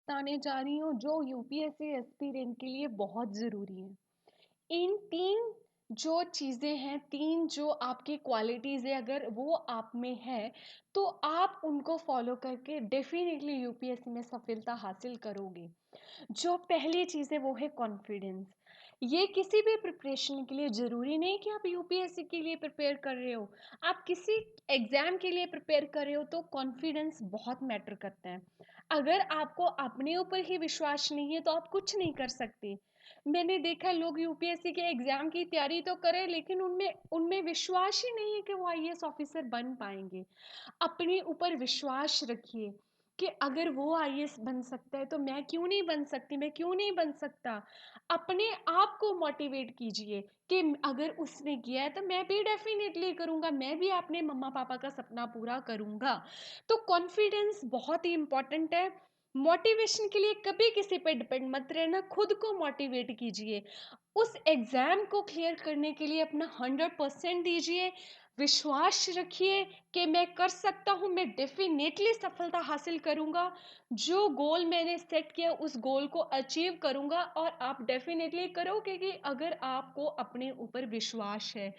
बताने जा रही हूँ जो यूपीएससी एस्पिरेंट के लिए बहुत ज़रूरी है। इन 3 जो चीज़ें हैं, 3 जो आपकी क्वालिटीज़ है, अगर वो आप में है, तो आप उनको फ़ॉलो करके डेफ़िनिटली यूपीएससी में सफलता हासिल करोगे। जो पहली चीज़ है वो है कॉन्फिडेंस। ये किसी भी प्रिपरेशन के लिए ज़रूरी नहीं कि आप यूपीएससी के लिए प्रिपेयर कर रहे हो। आप किसी एग्ज़ाम के लिए प्रिपेयर कर रहे हो तो कॉन्फिडेंस बहुत मैटर करता है। अगर आपको अपने ऊपर ही विश्वास नहीं है तो आप कुछ नहीं कर सकते। मैंने देखा है लोग यूपीएससी के एग्ज़ाम की तैयारी तो करें लेकिन उनमें उनमें विश्वास ही नहीं है कि वो आईएएस ऑफ़िसर बन पाएँगे। अपने ऊपर विश्वास रखिए कि अगर वो आईएएस बन सकता है तो मैं क्यों नहीं बन सकती, मैं क्यों नहीं बन सकता। अपने आप को मोटिवेट कीजिए कि अगर उसने किया है तो मैं भी डेफिनेटली करूँगा, मैं भी अपने मम्मा पापा का सपना पूरा करूँगा। तो कॉन्फिडेंस बहुत ही इंपॉर्टेंट है। मोटिवेशन के लिए कभी किसी पे डिपेंड मत रहना, खुद को मोटिवेट कीजिए। उस एग्ज़ाम को क्लियर करने के लिए अपना 100% दीजिए। विश्वास रखिए कि मैं कर सकता हूँ, मैं डेफ़िनेटली सफलता हासिल करूँगा। जो गोल मैंने सेट किया उस गोल को अचीव करूँगा और आप डेफ़िनेटली करोगे कि अगर आपको अपने ऊपर विश्वास है।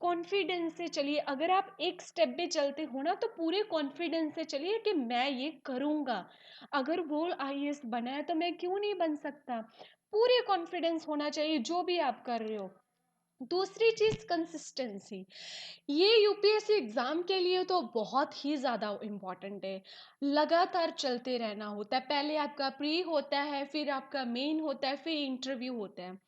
कॉन्फिडेंस से चलिए, अगर आप एक स्टेप भी चलते हो ना तो पूरे कॉन्फिडेंस से चलिए कि मैं ये करूँगा। अगर वो आईएएस बना है तो मैं क्यों नहीं बन सकता? पूरे कॉन्फिडेंस होना चाहिए जो भी आप कर रहे हो। दूसरी चीज़ कंसिस्टेंसी। ये यूपीएससी एग्ज़ाम के लिए तो बहुत ही ज़्यादा इम्पॉर्टेंट है। लगातार चलते रहना होता है। पहले आपका प्री होता है, फिर आपका मेन होता है, फिर इंटरव्यू होता है।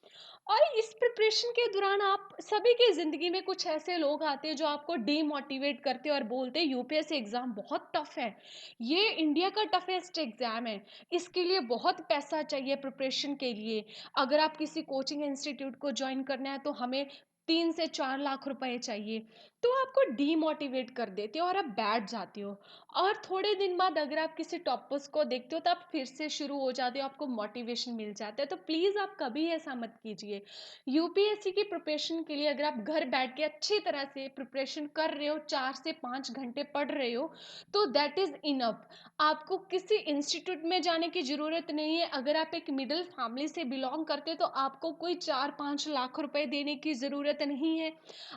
और इस प्रिपरेशन के दौरान आप सभी की ज़िंदगी में कुछ ऐसे लोग आते हैं जो आपको डीमोटिवेट करते हैं और बोलते हैं यूपीएससी एग्ज़ाम बहुत टफ़ है। ये इंडिया का टफ़ेस्ट एग्ज़ाम है। इसके लिए बहुत पैसा चाहिए प्रिपरेशन के लिए। अगर आप किसी कोचिंग इंस्टीट्यूट को जॉइन करना है तो हमें 3 से 4 लाख रुपए चाहिए। तो आपको डीमोटिवेट कर देते हो और आप बैठ जाते हो। और थोड़े दिन बाद अगर आप किसी टॉपर्स को देखते हो तो आप फिर से शुरू हो जाते हो, आपको मोटिवेशन मिल जाता है। तो प्लीज़ आप कभी ऐसा मत कीजिए। यूपीएससी की प्रिपरेशन के लिए अगर आप घर बैठ के अच्छी तरह से प्रिपरेशन कर रहे हो, 4 से 5 घंटे पढ़ रहे हो, तो दैट इज़ इनफ। आपको किसी इंस्टीट्यूट में जाने की ज़रूरत नहीं है। अगर आप एक मिडिल फैमिली से बिलॉन्ग करते हो तो आपको कोई 4-5 लाख रुपए देने की ज़रूरत नहीं है।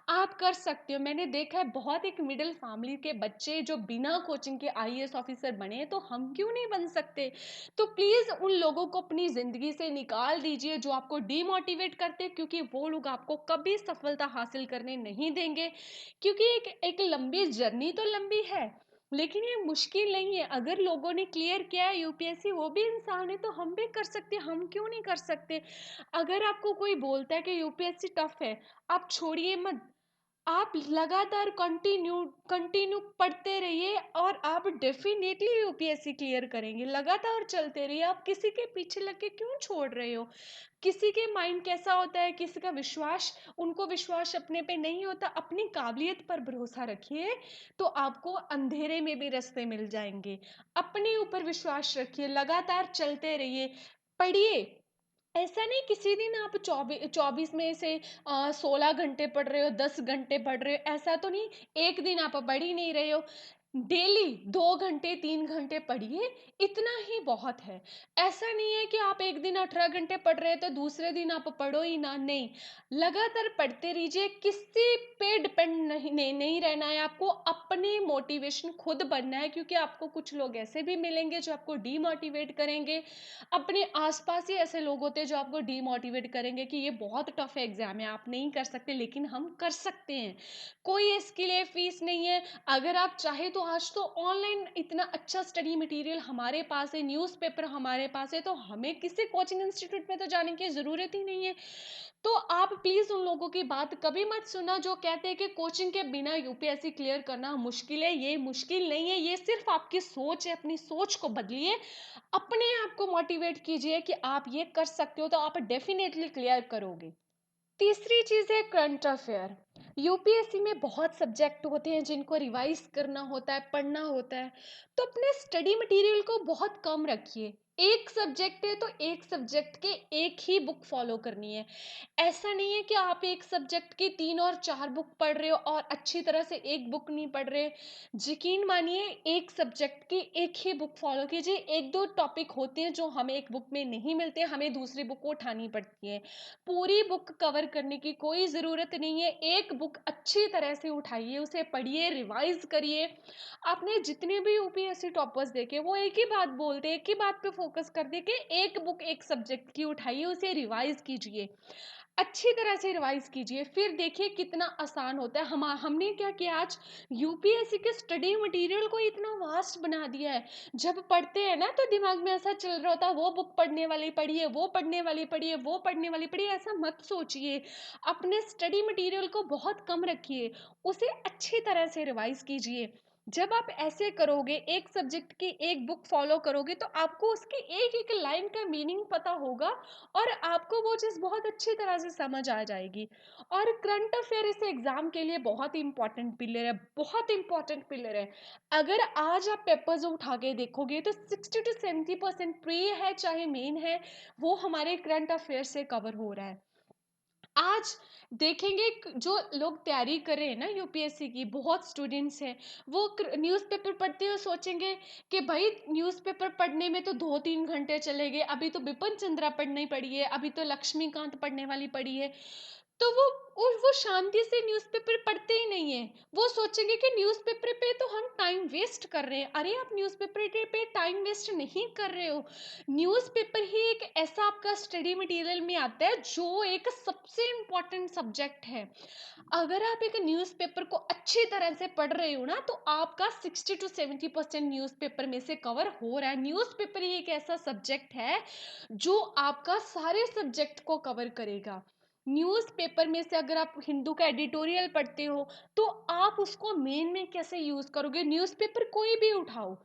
आप कर सकते हो। मैंने देखा है बहुत एक मिडिल फैमिली के बच्चे जो बिना कोचिंग के आईएएस ऑफिसर बने हैं, तो हम क्यों नहीं बन सकते? तो प्लीज़ उन लोगों को अपनी ज़िंदगी से निकाल दीजिए जो आपको डिमोटिवेट करते हैं, क्योंकि वो लोग आपको कभी सफलता हासिल करने नहीं देंगे। क्योंकि एक एक लंबी जर्नी तो लंबी है, लेकिन ये मुश्किल नहीं है। अगर लोगों ने क्लियर किया है यूपीएससी, वो भी इंसान है, तो हम भी कर सकते हैं, हम क्यों नहीं कर सकते? अगर आपको कोई बोलता है कि यूपीएससी टफ है, आप छोड़िए मत। आप लगातार कंटिन्यू कंटिन्यू पढ़ते रहिए और आप डेफिनेटली यूपीएससी क्लियर करेंगे। लगातार चलते रहिए। आप किसी के पीछे लग के क्यों छोड़ रहे हो? किसी के माइंड कैसा होता है, किसी का विश्वास, उनको विश्वास अपने पे नहीं होता। अपनी काबिलियत पर भरोसा रखिए, तो आपको अंधेरे में भी रास्ते मिल जाएंगे। अपने ऊपर विश्वास रखिए, लगातार चलते रहिए, पढ़िए। ऐसा नहीं किसी दिन आप 24 में से 16 घंटे पढ़ रहे हो, 10 घंटे पढ़ रहे हो, ऐसा तो नहीं। एक दिन आप पढ़ ही नहीं रहे हो। डेली 2 घंटे 3 घंटे पढ़िए, इतना ही बहुत है। ऐसा नहीं है कि आप एक दिन 18 घंटे पढ़ रहे हो तो दूसरे दिन आप पढ़ो ही ना, नहीं। लगातार पढ़ते रहिए, किसी पे डिपेंड नहीं रहना है आपको। अपनी मोटिवेशन खुद बनना है, क्योंकि आपको कुछ लोग ऐसे भी मिलेंगे जो आपको डीमोटिवेट करेंगे। अपने आसपास ही ऐसे लोग होते हैं जो आपको डीमोटिवेट करेंगे कि ये बहुत टफ एग्जाम है, आप नहीं कर सकते, लेकिन हम कर सकते हैं। कोई इसके लिए फीस नहीं है। अगर आप चाहे तो आज तो ऑनलाइन इतना अच्छा स्टडी मटेरियल हमारे पास है, न्यूज़पेपर हमारे पास है, तो हमें किसी कोचिंग इंस्टीट्यूट में तो जाने की ज़रूरत ही नहीं है। तो आप प्लीज़ उन लोगों की बात कभी मत सुना जो कहते हैं कि कोचिंग के बिना यूपीएससी क्लियर करना मुश्किल है। ये मुश्किल नहीं है, ये सिर्फ आपकी सोच है। अपनी सोच को बदलिए, अपने आप को मोटिवेट कीजिए कि आप ये कर सकते हो, तो आप डेफिनेटली क्लियर करोगे। तीसरी चीज़ है करंट अफेयर। यूपीएससी में बहुत सब्जेक्ट होते हैं जिनको रिवाइज करना होता है, पढ़ना होता है। तो अपने स्टडी मटेरियल को बहुत कम रखिए। एक सब्जेक्ट है तो एक सब्जेक्ट के एक ही बुक फॉलो करनी है। ऐसा नहीं है कि आप एक सब्जेक्ट की 3 और 4 बुक पढ़ रहे हो और अच्छी तरह से एक बुक नहीं पढ़ रहे। यकीन मानिए, एक सब्जेक्ट की एक ही बुक फॉलो कीजिए। 1-2 टॉपिक होते हैं जो हमें एक बुक में नहीं मिलते, हमें दूसरी बुक को उठानी पड़ती है। पूरी बुक कवर करने की कोई ज़रूरत नहीं है। एक बुक अच्छी तरह से उठाइए, उसे पढ़िए, रिवाइज़ करिए। आपने जितने भी यूपीएससी टॉपर्स देखे, वो एक ही बात बोलते हैं, एक ही बात पे फ़ोकस करते हैं कि एक बुक एक सब्जेक्ट की उठाइए, उसे रिवाइज़ कीजिए। अच्छी तरह से रिवाइज़ कीजिए, फिर देखिए कितना आसान होता है। हमने क्या किया आज, यूपीएससी के स्टडी मटेरियल को इतना वास्ट बना दिया है। जब पढ़ते हैं ना तो दिमाग में ऐसा चल रहा होता है, वो बुक पढ़ने वाली पढ़िए, वो पढ़ने वाली पढ़िए, वो पढ़ने वाली पढ़िए। ऐसा मत सोचिए। अपने स्टडी मटेरियल को बहुत कम रखिए, उसे अच्छी तरह से रिवाइज़ कीजिए। जब आप ऐसे करोगे, एक सब्जेक्ट की एक बुक फॉलो करोगे, तो आपको उसकी एक-एक लाइन का मीनिंग पता होगा और आपको वो चीज़ बहुत अच्छी तरह से समझ आ जाएगी। और करंट अफेयर इस एग्ज़ाम के लिए बहुत इंपॉर्टेंट पिलर है, बहुत इंपॉर्टेंट पिलर है। अगर आज आप पेपर्स उठा के देखोगे तो 60 टू 70% प्री है चाहे मेन है, वो हमारे करंट अफेयर से कवर हो रहा है। आज देखेंगे जो लोग तैयारी कर रहे हैं ना यूपीएससी की, बहुत स्टूडेंट्स हैं, वो न्यूज़पेपर पढ़ते हुए सोचेंगे कि भाई न्यूज़पेपर पढ़ने में तो 2-3 घंटे चले गए, अभी तो बिपिन चंद्रा पढ़नी पड़ी है, अभी तो लक्ष्मीकांत पढ़ने वाली पड़ी है। तो वो शांति से न्यूज़पेपर पढ़ते ही नहीं है। वो सोचेंगे कि न्यूज़पेपर पे तो हम टाइम वेस्ट कर रहे हैं। अरे, आप न्यूज़पेपर पे टाइम वेस्ट नहीं कर रहे हो। न्यूज़पेपर ही एक ऐसा आपका स्टडी मटेरियल में आता है जो एक सबसे इम्पोर्टेंट सब्जेक्ट है। अगर आप एक न्यूज़पेपर को अच्छी तरह से पढ़ रहे हो ना, तो आपका 60 टू 70% न्यूज़पेपर में से कवर हो रहा है। न्यूज़पेपर ही एक ऐसा सब्जेक्ट है जो आपका सारे सब्जेक्ट को कवर करेगा। न्यूज़पेपर में से अगर आप हिंदू का एडिटोरियल पढ़ते हो, तो आप उसको मेन में कैसे यूज़ करोगे? न्यूज़पेपर कोई भी उठाओ,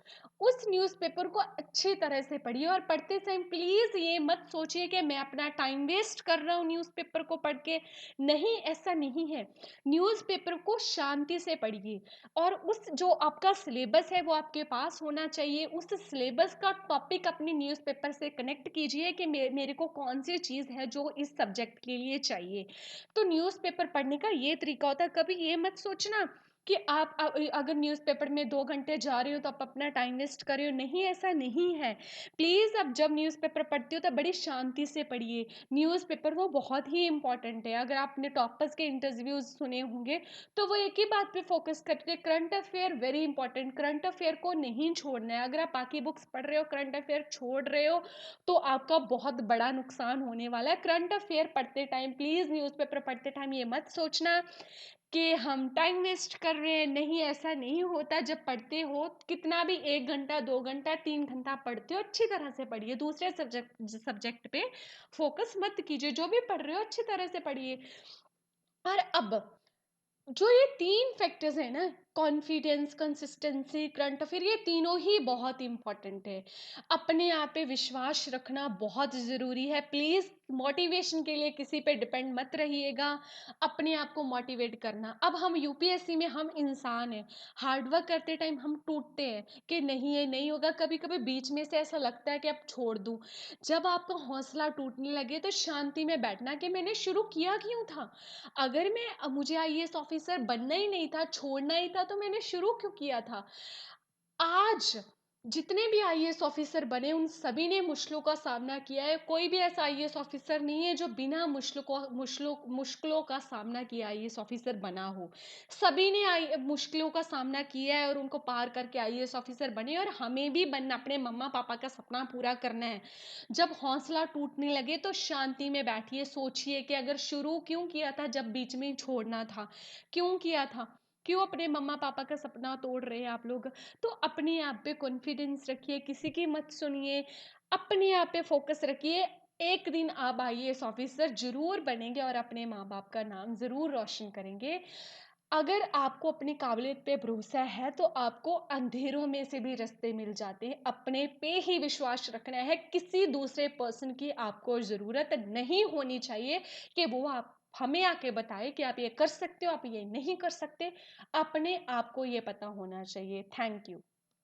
उस न्यूज़पेपर को अच्छी तरह से पढ़िए और पढ़ते समय प्लीज़ ये मत सोचिए कि मैं अपना टाइम वेस्ट कर रहा हूँ न्यूज़पेपर को पढ़ के। नहीं, ऐसा नहीं है। न्यूज़पेपर को शांति से पढ़िए और उस जो आपका सिलेबस है वो आपके पास होना चाहिए। उस सिलेबस का टॉपिक अपने न्यूज़पेपर से कनेक्ट कीजिए कि मेरे को कौन सी चीज़ है जो इस सब्जेक्ट के लिए चाहिए। तो न्यूज़पेपर पढ़ने का ये तरीका होता है। कभी ये मत सोचना कि आप अगर न्यूज़पेपर में 2 घंटे जा रहे हो तो आप अपना टाइम वेस्ट कर रहे हो। नहीं, ऐसा नहीं है। प्लीज़, आप जब न्यूज़पेपर पढ़ते हो तो बड़ी शांति से पढ़िए। न्यूज़पेपर वो बहुत ही इंपॉर्टेंट है। अगर आपने टॉपर्स के इंटरव्यूज़ सुने होंगे तो वो एक ही बात पे फोकस करते हैं, current affair very important. Current affair को नहीं छोड़ना है। अगर आप बाकी बुक्स पढ़ रहे हो, करंट अफेयर छोड़ रहे हो, तो आपका बहुत बड़ा नुकसान होने वाला है। करंट अफेयर पढ़ते टाइम प्लीज़, न्यूज़पेपर पढ़ते टाइम ये मत सोचना कि हम टाइम वेस्ट कर रहे हैं। नहीं, ऐसा नहीं होता। जब पढ़ते हो, कितना भी 1 घंटा, 2 घंटा, 3 घंटा पढ़ते हो, अच्छी तरह से पढ़िए। दूसरे सब्जेक्ट पे फोकस मत कीजिए। जो भी पढ़ रहे हो अच्छी तरह से पढ़िए। और अब जो ये 3 फैक्टर्स हैं ना, कॉन्फिडेंस, कंसिस्टेंसी, करंट अफेयर, ये तीनों ही बहुत इंपॉर्टेंट है। अपने आप पे विश्वास रखना बहुत ज़रूरी है। प्लीज़, मोटिवेशन के लिए किसी पे डिपेंड मत रहिएगा। अपने आप को मोटिवेट करना। अब हम यूपीएससी में, हम इंसान हैं, हार्ड वर्क करते टाइम हम टूटते हैं कि नहीं, ये नहीं होगा। कभी कभी बीच में से ऐसा लगता है कि अब छोड़ दूँ। जब आपका हौसला टूटने लगे तो शांति में बैठना कि मैंने शुरू किया क्यों था। अगर मुझे आईएएस ऑफिसर बनना ही नहीं था, छोड़ना ही था, तो मैंने शुरू क्यों किया था। आज जितने भी आईएएस ऑफिसर बने, उन सभी ने मुश्किलों का सामना किया है। कोई भी ऐसा आईएएस ऑफिसर नहीं है जो बिना मुश्किलों का सामना किए आईएएस ऑफिसर बना हो। सभी ने मुश्किलों का सामना किया है और उनको पार करके आईएएस ऑफिसर बने। और हमें भी बनना, अपने मम्मा पापा का सपना पूरा करना है। जब हौसला टूटने लगे तो शांति में बैठिए, सोचिए कि अगर शुरू क्यों किया था, जब बीच में ही छोड़ना था, क्यों किया था। क्यों अपने मम्मा पापा का सपना तोड़ रहे हैं आप लोग। तो अपने आप पे कॉन्फिडेंस रखिए, किसी की मत सुनिए, अपने आप पे फोकस रखिए। एक दिन आप आईएएस ऑफिसर जरूर बनेंगे और अपने माँ बाप का नाम जरूर रोशन करेंगे। अगर आपको अपनी काबिलियत पे भरोसा है तो आपको अंधेरों में से भी रास्ते मिल जाते हैं। अपने पे ही विश्वास रखना है, किसी दूसरे पर्सन की आपको ज़रूरत नहीं होनी चाहिए कि वो आप हमें आके बताए कि आप ये कर सकते हो, आप ये नहीं कर सकते। अपने आप को ये पता होना चाहिए। Thank you.